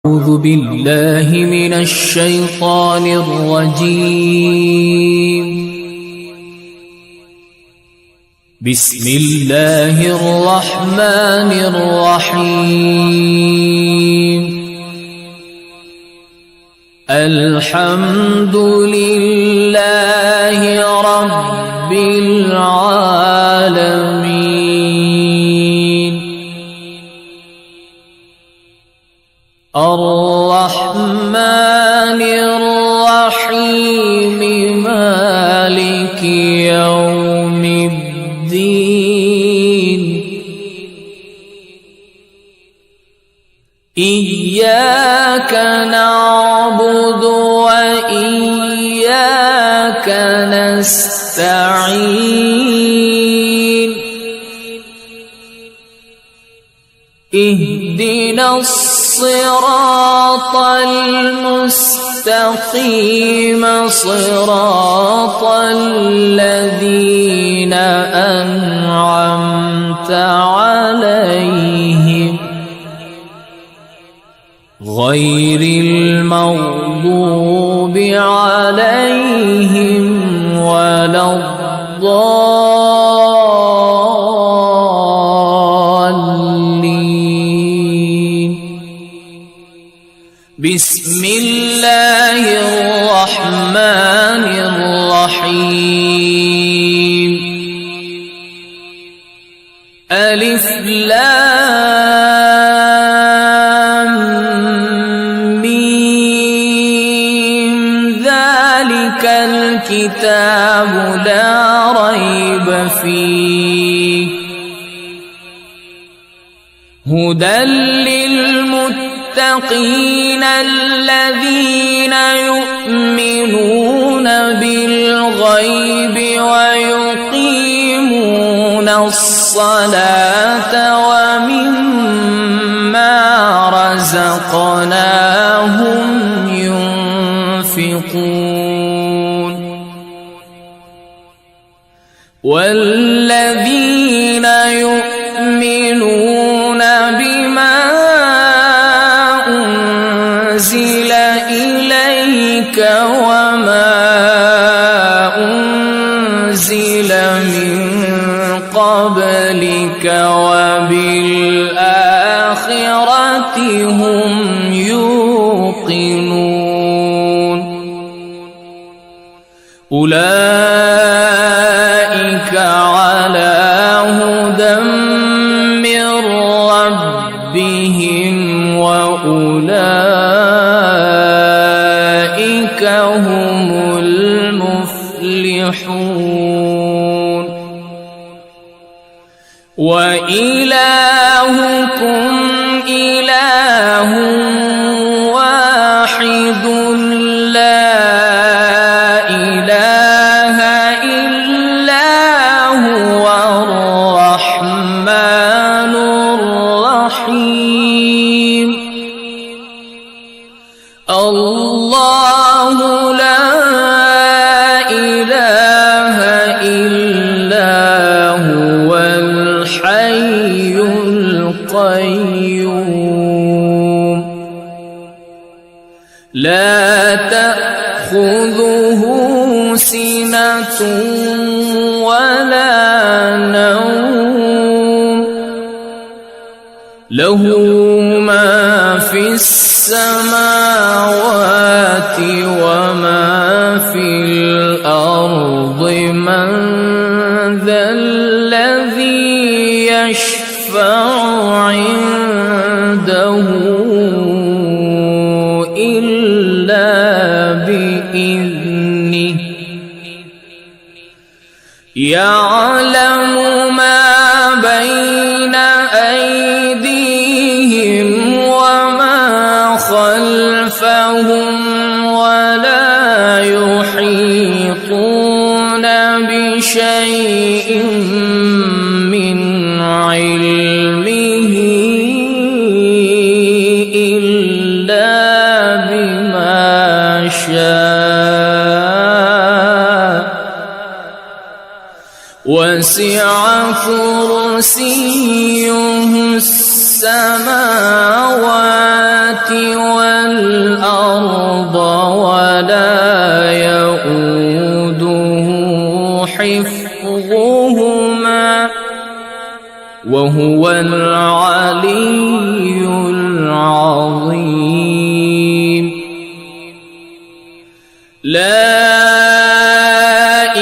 أعوذ بالله من الشيطان الرجيم. بسم الله الرحمن الرحيم. الحمد لله رب العالمين. الرحمن الرحيم مالك يوم الدين. إياك نعبد وإياك نستعين. اهدنا الصراط المستقيم صراط الذين أنعمت عليهم غير المغضوب عليهم ولا الضالين. بسم الله الرحمن الرحيم. ألف لام ميم. ذلك الكتاب لا ريب فيه هدى للمتقين الذين يؤمنون بالغيب ويقيمون الصلاة ومما رزقناهم ينفقون. والذين يؤمنون بما أنزل إليك وما أنزل من قبلك وبالآخرة هم يوقنون. أولئك على هدى من ربهم وأولئك هم المفلحون. وإلهكم إله واحد لا إله إلا هو الرحمن الرحيم. الله لا إله إلا هو الحي القيوم. لا تأخذه سنة ولا نوم. له ما في السماوات وما في الأرض. من ذا الذي يشفع عنده إلا بإذنه. يعلم ما بين أيديهم وما خلفهم ولا يحيطون بشيء من علمه إلا بما شاء. وسع كرسيه السماوات والأرض ولا يؤوده حفظهما وهو العلي العظيم. لا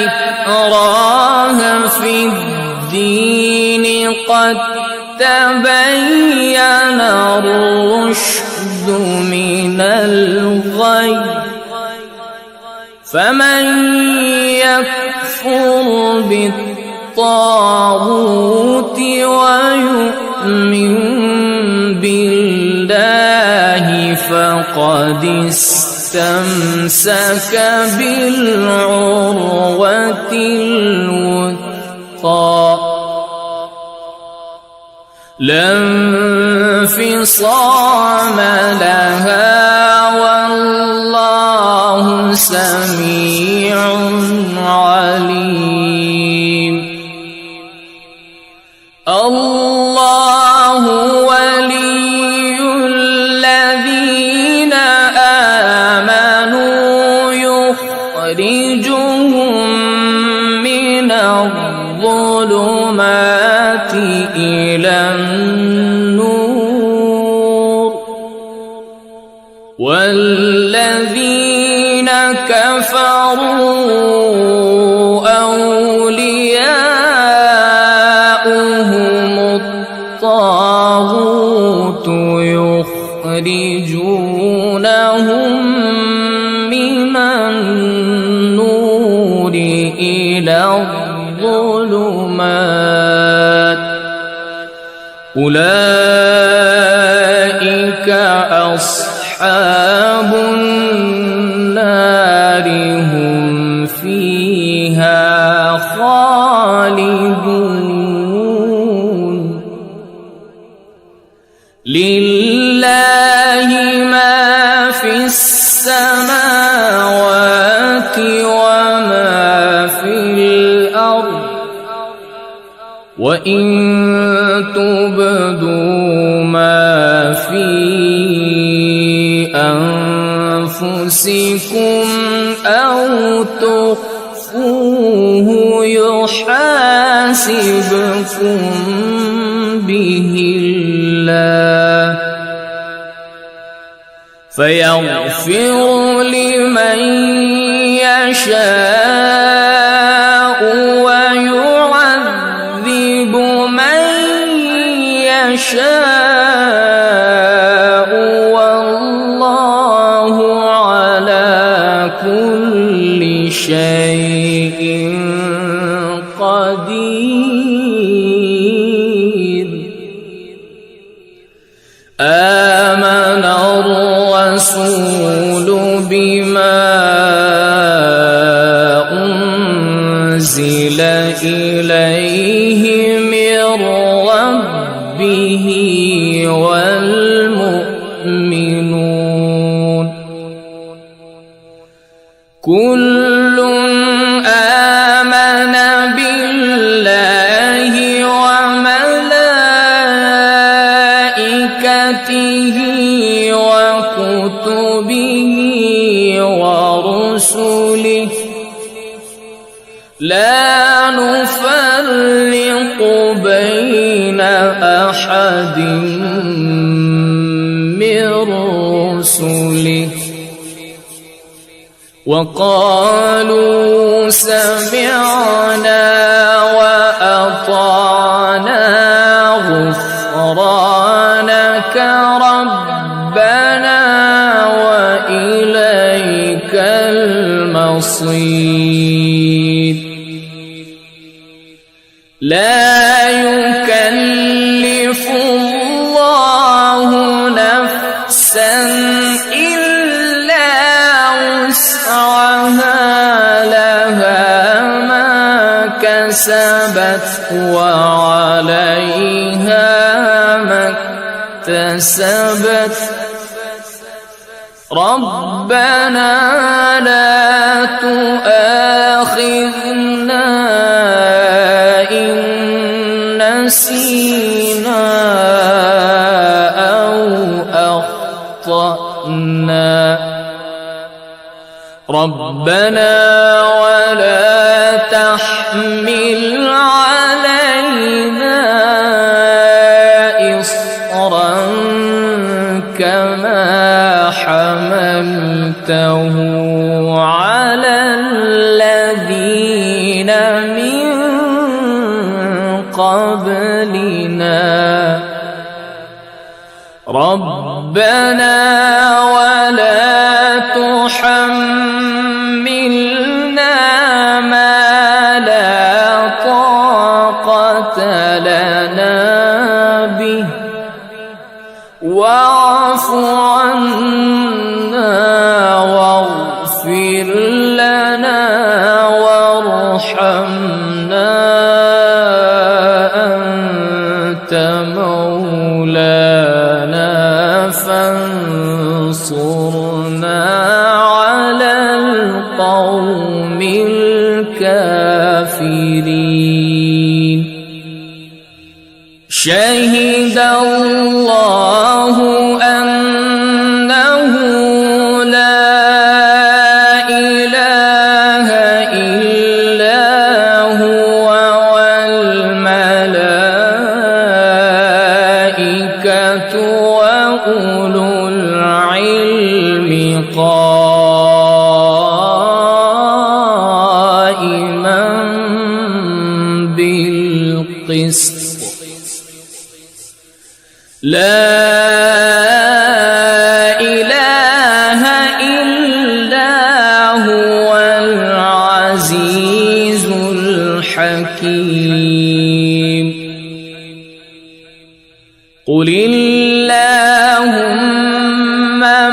إكراه في الدين قد تبين الرشد من الغي فمن يكفر بالطاغوت ويؤمن بالله فقد استمسك بالعروة الوثقى لا انفصام لها والله سميع عليم. الله ولي الذين آمنوا يخرجهم من الظلمات إلى النور والذين كفروا أولياؤهم الطاغوت يخرجونهم من النور إلى الظلمات أولئك أصحاب النار هم فيها خالدون. لله ما في السماوات وما في الأرض وإن تبدوا ما في أنفسكم أو تخفوه يحاسبكم به الله فيغفر لمن يشاء ويعذب من يشاء والله على كل شيء قدير. آمن الرسول بما أنزل إليه من ربه والمؤمنون كل آمن بالله وملائكته وكتبه ورسله لا نفرق بين أحد من رسله وقالوا سمعنا وأطعنا غفرانك ربنا وإليك المصير. لا يكلف الله نفسا إلا وسعها لها ما كسبت وعليها ما اكتسبت ربنا لا تؤاخذنا إن نسينا أو أخطأنا ربنا ولا تحمل علينا إصرا كما حملته على الذين من قبلنا ربنا ولا تحملنا ما لا طاقة لنا به واعف عنا واغفر لنا وارحمنا أنت مولانا فانصرنا على القوم الكافرين شهد الله أنه لا إله إلا هو والملائكة وأولو العلم قائما بالقسط لا إله إلا هو العزيز الحكيم قل اللهم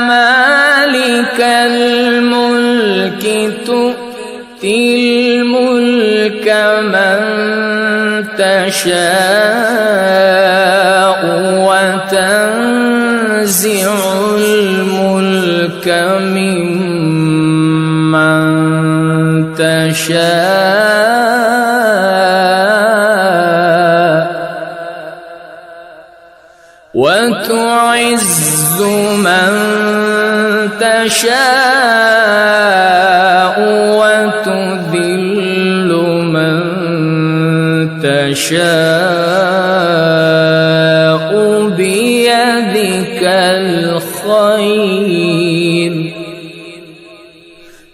مالك الملك تؤتي الملك من تشاء وتنزع الملك ممن تشاء وتعز من تشاء وتذل من تشاء بيدك الخير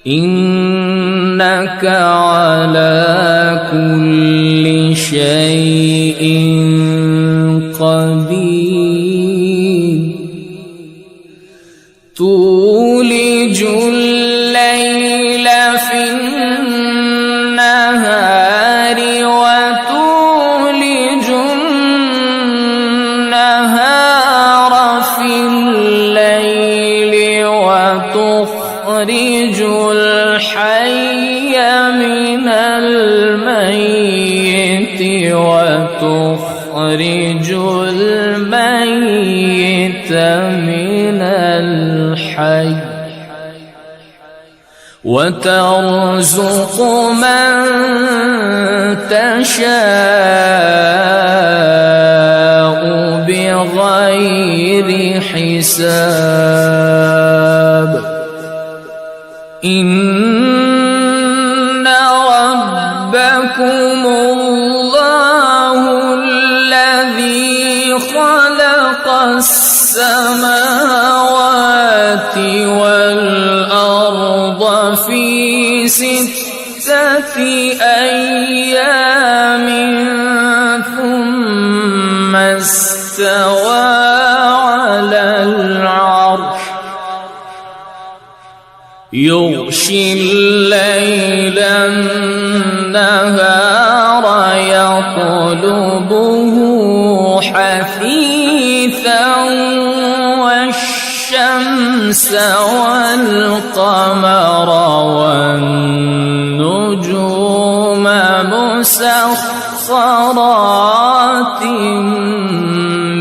إنك على كل شيء قدير تولج الليل في النهار وتولج النهار في الليل وتخرج الحي من الميت وتخرج الميت من الحي وترزق من تشاء بغير حساب إن ربكم الله الذي خلق السماوات والأرض في 6 أيام ثم استوى على العرش يغشي الليل النهار يطلبه حثيثا والشمس والقمر والنجوم مسخرات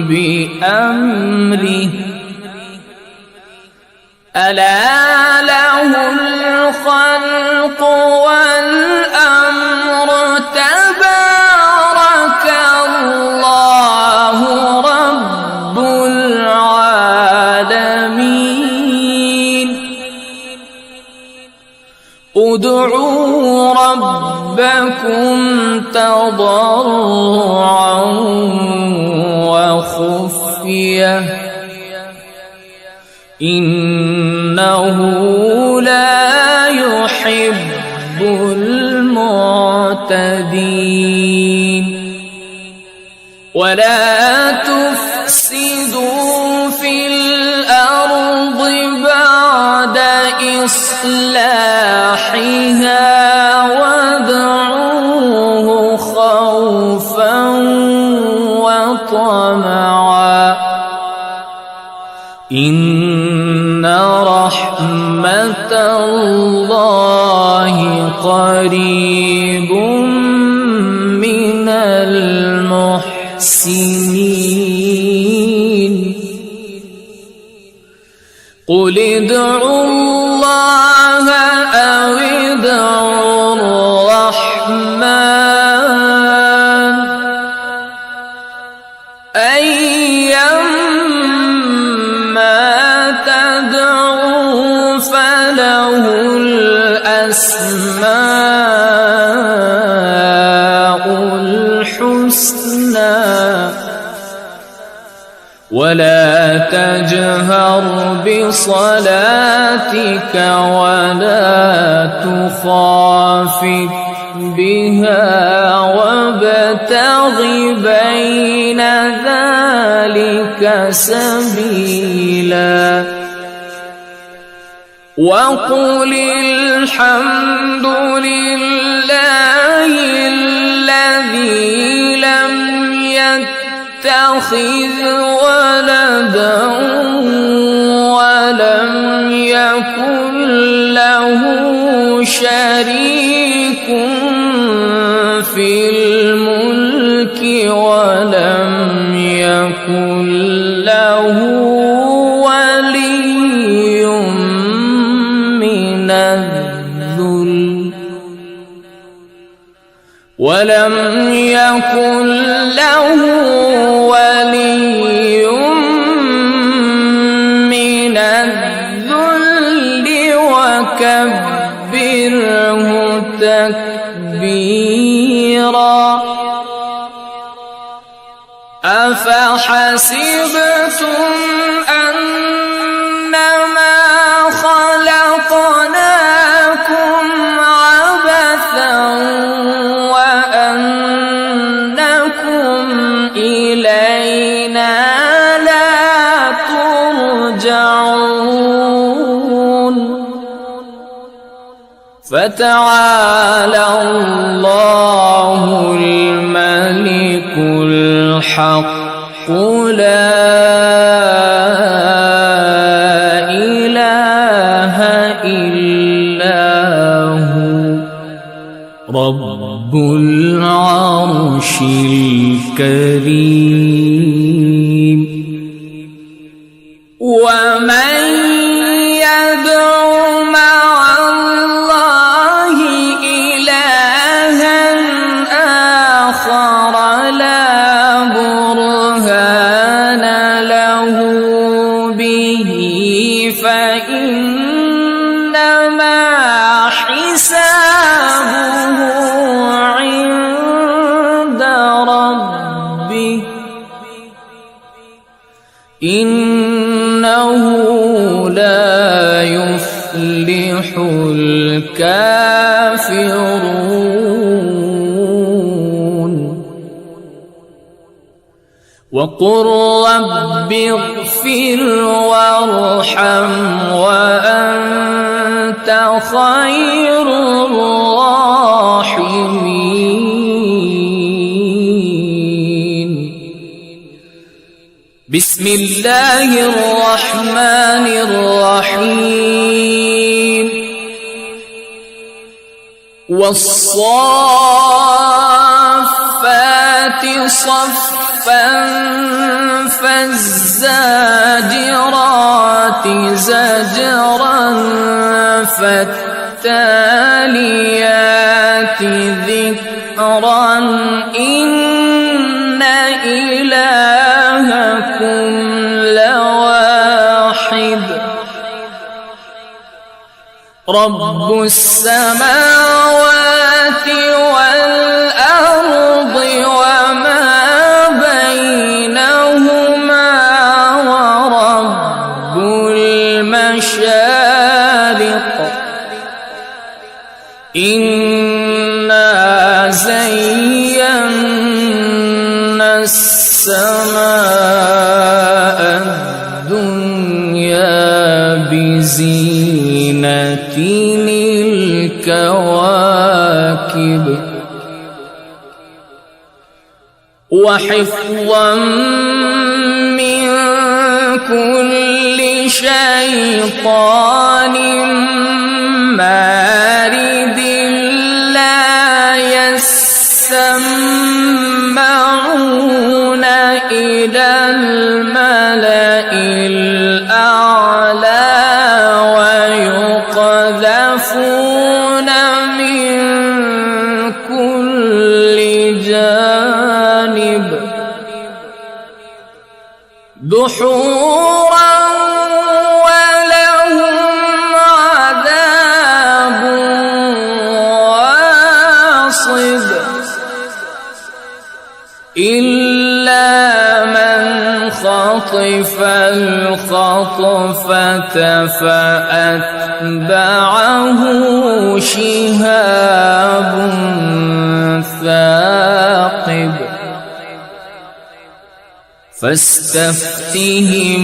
بأمره ألا له الخلق والأمر تبارك الله رب العالمين ادعوا ربكم تضرعا وخفية إنه لا يحب المعتدين ولا تفسدوا في الأرض بعد إصلاحها وادعوه خوفا وطمعا إن رحمة الله قريب من المحسنين قل ادعوا الله أو ادعوا الرحمن أيما تدعوا فله الأسماء الحسنى ولا تجهر بصلاتك ولا تخافت بها وابتغ بين ذلك سبيلا وقل الحمد لله الذي لم يتخذ ولدا ولم يكن له شريك في الملك ولم يكن له ولي من الذل ولم يكن له ولي من الذل وكبره تكبيرا أفحسبتم أنما خلقناكم عبثا وأنكم إلينا لا ترجعون فتعالى الله الملك الحق لا إله إلا هو رب العرش الكريم ومن يدع مع الله إلها آخر لا برهان له به فإنما حسابه عند ربه إنه لا يفلح الكافرون وقل رب اغفر وارحم وأنت خير الراحمين بسم الله الرحمن الرحيم والصافات صفا فالزاجرات زجرا فالتاليات ذكرا إن إلهكم لواحد رب السماوات والأرض وما بينهما ورب المشارق إنا زينا السماء الدنيا بزينة الكواكب وحفظا من كل شيطان مارد لا يسمعون إلى الملأ الأعلى ويقذفون من كل جانب دحورا ولهم عذاب واصب إلا من خطف الخطفة فأتبعه شهاب ثاقب فاستفتهم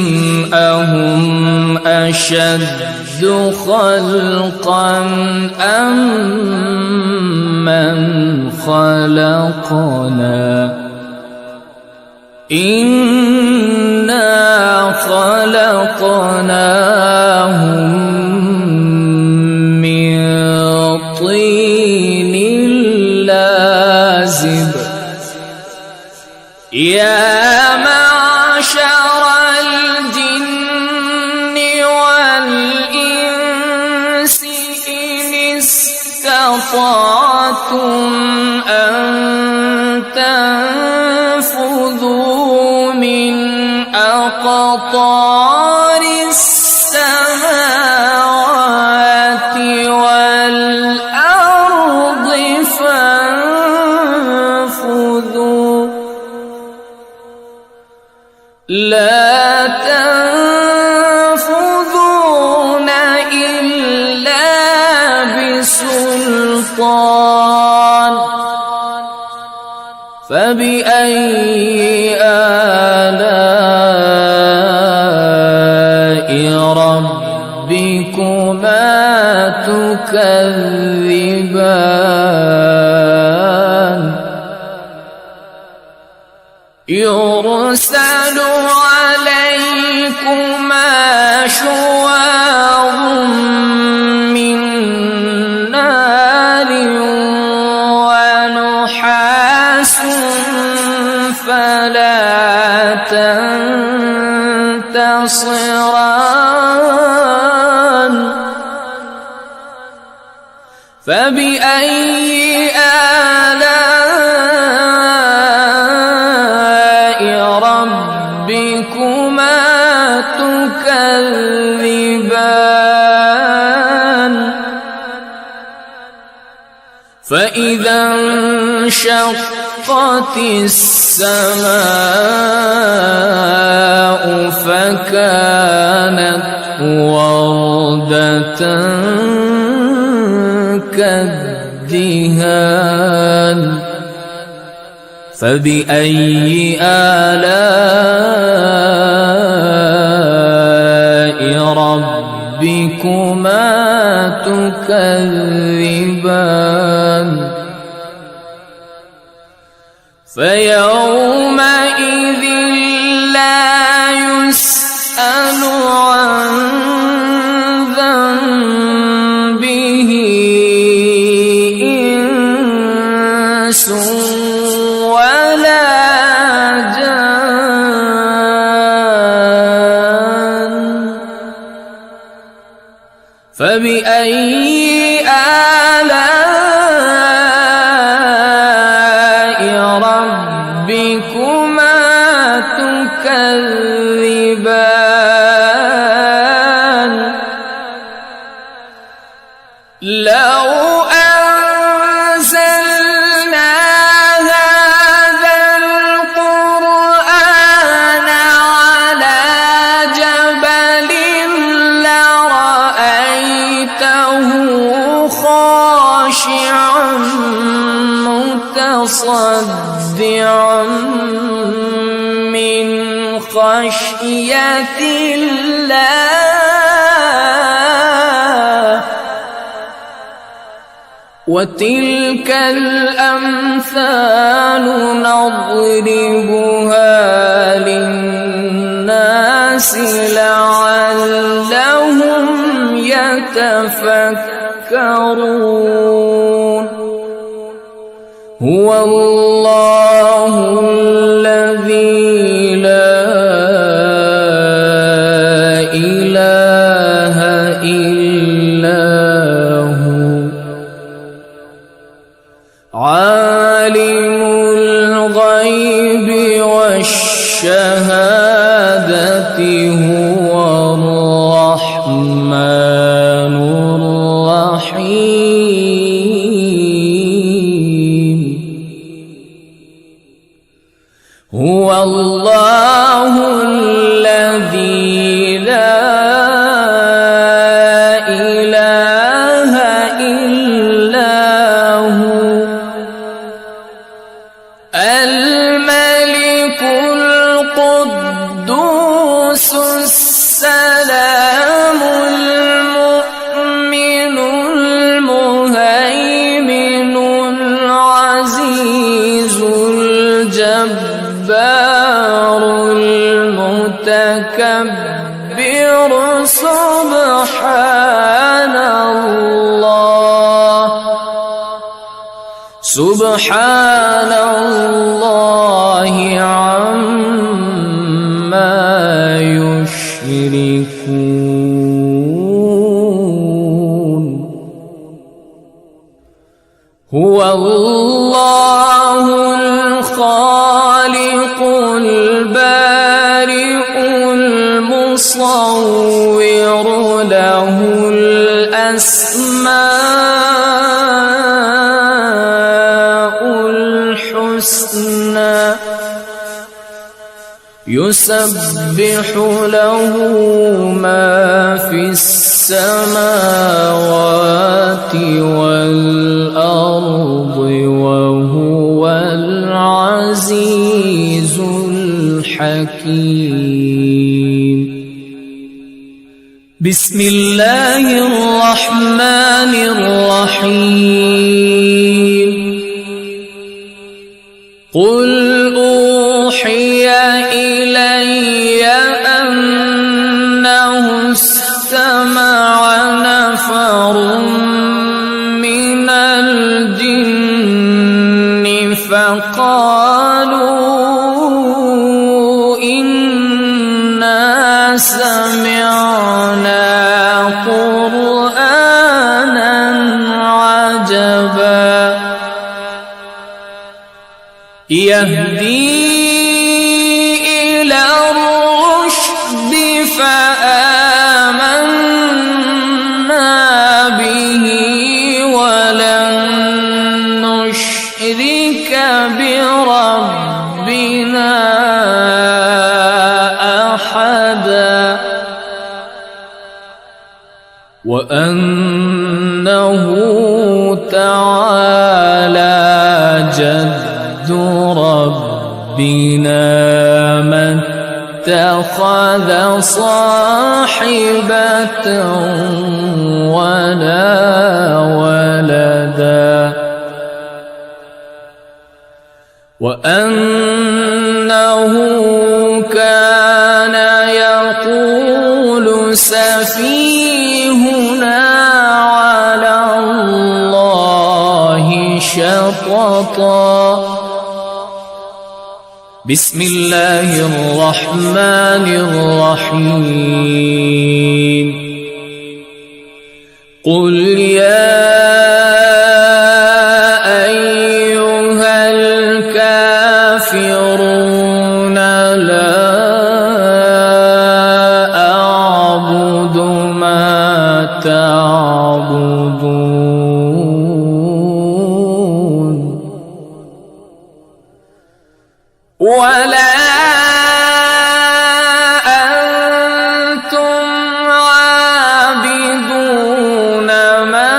أهم أشد خلقا أم من خلقنا إنا خلقناهم من طين لازب يا معشر الجن والإنس إن استطعتم أن تنفذوا من أقطار السماوات والأرض فانفذوا لا تنفذون إلا بسلطان فبأي آلاء ربكما تكذبان يرسل عليكما شواظ من نار ونحاس فلا تنتصران فبأي آلاء ربكما تكذبان فإذا انشقت السماء فكانت وردة كالدهان فبأي آلاء ربكما تكذبان فيومئذ لا يسأل عن ذنبه إنس ولا جان فبأي آلاء ربكما تكذبان لو أنزلنا هذا القرآن على جبل لرأيته خاشعا متصدعا من خشية الله. وتلك الأمثال نضربها للناس لعلهم يتفكرون. هو الله الذي لا إله إلا هو عالم الغيب والشهادة هو الرحمن الرحيم. هو الله الذي لا إله إلا هو الملك القدوس السلام المؤمن المهيمن العزيز الجبار المتكبر. سبحان الله سبحان الله عما يشركون. هو الله الخالق البارئ المصور له الأسماء الحسنى يسبح له ما في السماوات والأرض وهو العزيز الحكيم. بسم الله الرحمن الرحيم. قل أوحي إلي أنه استمع نفر من الجن فقالوا إنا سمعنا قرآنا عجبا يهدي إلى الرشد فآمنا به ولن نشرك بربنا أحدا وأنه تعالى جد ربنا ما اتخذ صاحبة ولا ولدا وأنه كان يقول سفيهنا على الله شططا. بسم الله الرحمن الرحيم. قل يا أيها الكافرون لا أعبد ما تعبدون ولا أنتم عابدون ما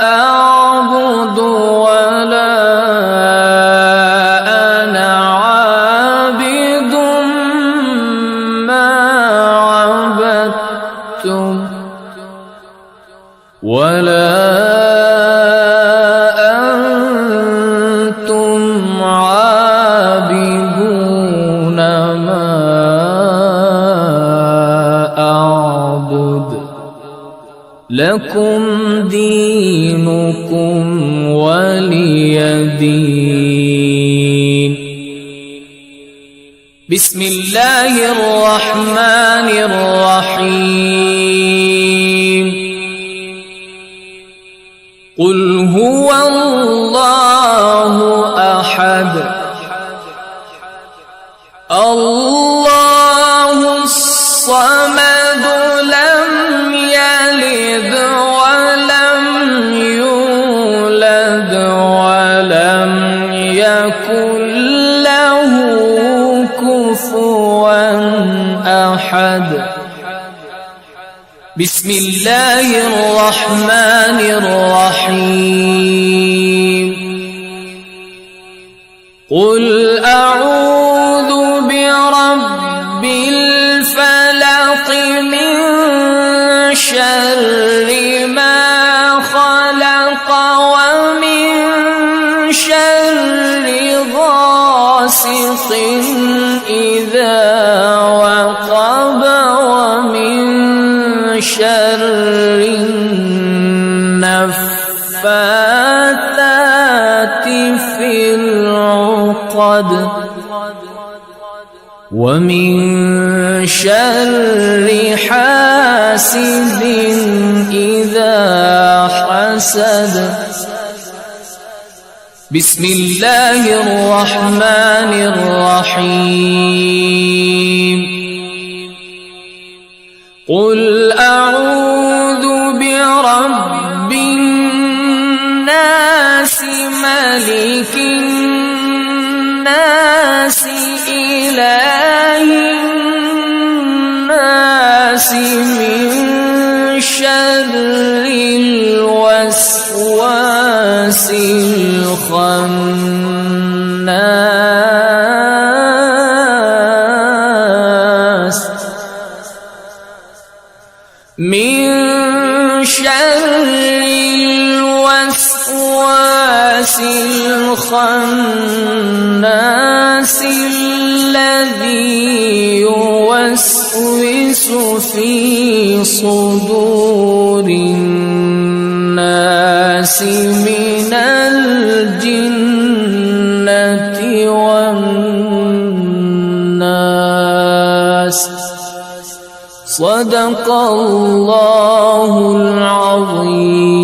أعبد ولا أنا عابد ما عبدتم ولا لكم دينكم ولي دين. بسم الله الرحمن الرحيم. قل هو الله أحد الله الصمد لم يلد ولم يولد ولم يكن له كفوا أحد. بسم الله الرحمن الرحيم. قل أعوذ برب الفلق من شر ما خلق ومن شر غاسق إذا وقب ومن شر النفاثات في العقد ومن شر حاسد إذا حسد. بسم الله الرحمن الرحيم. قل أعوذ برب الناس ملك الناس إله الناس من شر الوسواس الخناس من شر الوسواس الخناس الذي يوسوس في صدور الناس من الجنة والناس. صدق الله العظيم.